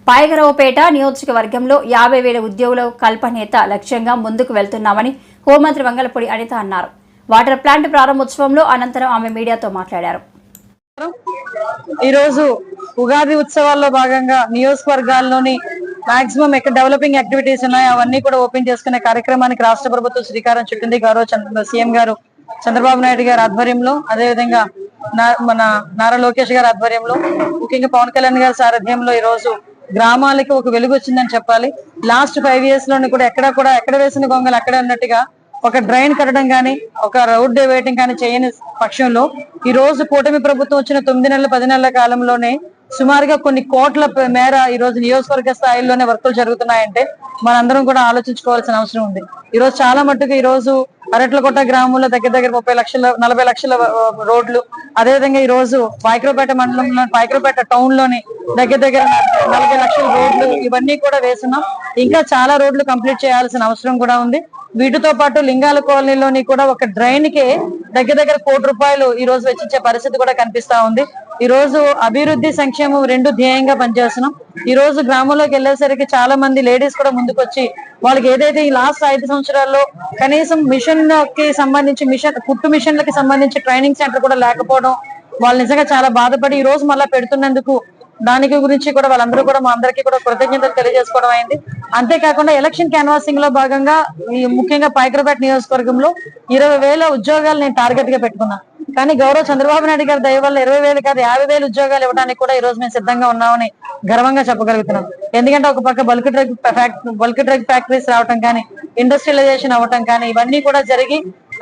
పాయకరావుపేట నియోజకవర్గంలో 50,000 ఉద్యోగుల కల్పనేత లక్ష్యంగా ముందుకు వెళ్తున్నామని హోంమంత్రి వంగలపూడి అనిత అన్నారు. వాటర్ ప్లాంట్ ప్రారంభోత్సవంలో అనంతరం ఆమె మీడియాతో మాట్లాడారు. ఈరోజు ఉగాది ఉత్సవాల్లో భాగంగా నియోజకవర్గాల్లోని మాక్సిమం ఎక్కడ డెవలపింగ్ యాక్టివిటీస్ ఉన్నాయో అవన్నీ కూడా ఓపెన్ చేసుకునే కార్యక్రమానికి రాష్ట్ర ప్రభుత్వం శ్రీకారం చుట్టింది. గౌరవ సీఎం గారు చంద్రబాబు నాయుడు గారి ఆధ్వర్యంలో, అదేవిధంగా మన నారా లోకేష్ గారి ఆధ్వర్యంలో, ముఖ్యంగా పవన్ కళ్యాణ్ గారి సారథ్యంలో ఈ రోజు గ్రామాలకి ఒక వెలుగు వచ్చిందని చెప్పాలి. లాస్ట్ 5 years లోని కూడా ఎక్కడ వేసిన గొంగలు అక్కడే అన్నట్టుగా ఒక డ్రైన్ కట్టడం కానీ, ఒక రోడ్ వేయటం కానీ చేయని పక్షంలో ఈ రోజు కూటమి ప్రభుత్వం వచ్చిన 9 నెలల 10 నెలల కాలంలోనే సుమారుగా కొన్ని కోట్ల మేర ఈ రోజు నియోజకవర్గ స్థాయిలోనే వర్కులు జరుగుతున్నాయంటే మనందరం కూడా ఆలోచించుకోవాల్సిన అవసరం ఉంది. ఈ రోజు చాలా మట్టుకు ఈ రోజు అరట్లకోట గ్రామంలో దగ్గర 40 లక్షల రోడ్లు, అదేవిధంగా ఈ రోజు పాయకరావుపేట మండలంలో పాయకరావుపేట టౌన్ లోని దగ్గర 40 లక్షల రోడ్లు ఇవన్నీ కూడా వేస్తున్నాం. ఇంకా చాలా రోడ్లు కంప్లీట్ చేయాల్సిన అవసరం కూడా ఉంది. వీటితో పాటు లింగాల కాలనీలోని కూడా ఒక డ్రైన్ కే దగ్గర ₹1 కోటి ఈ రోజు వెచ్చించే పరిస్థితి కూడా కనిపిస్తా ఉంది. ఈ రోజు అభివృద్ధి సంక్షేమం 2 ధ్యేయంగా పనిచేస్తున్నాం. ఈ రోజు గ్రామంలోకి వెళ్లేసరికి చాలా మంది లేడీస్ కూడా ముందుకొచ్చి వాళ్ళకి ఏదైతే ఈ లాస్ట్ 5 సంవత్సరాల్లో కనీసం మిషన్ కి సంబంధించి కుట్టు మిషన్లకి సంబంధించి ట్రైనింగ్ సెంటర్ కూడా లేకపోవడం, వాళ్ళు నిజంగా చాలా బాధపడి ఈ రోజు మళ్ళా పెడుతున్నందుకు దానికి గురించి కూడా వాళ్ళందరూ కూడా మా అందరికీ కూడా కృతజ్ఞతలు తెలియజేసుకోవడం అయింది. అంతేకాకుండా ఎలక్షన్ క్యాన్వాసింగ్ లో భాగంగా ముఖ్యంగా పాయకరావుపేట నియోజకవర్గంలో 20,000 ఉద్యోగాలు నేను టార్గెట్ గా పెట్టుకున్నా. కానీ గౌరవ చంద్రబాబు నాయుడు గారి దయ వల్ల 20,000 కాదు 50,000 ఉద్యోగాలు ఇవ్వడానికి కూడా ఈ రోజు మేము సిద్ధంగా ఉన్నామని గర్వంగా చెప్పగలుగుతున్నాం. ఎందుకంటే ఒక పక్క బల్క్ డ్రగ్ ఫ్యాక్టరీస్ రావటం కానీ, ఇండస్ట్రియలైజేషన్ అవ్వటం కానీ ఇవన్నీ కూడా జరిగి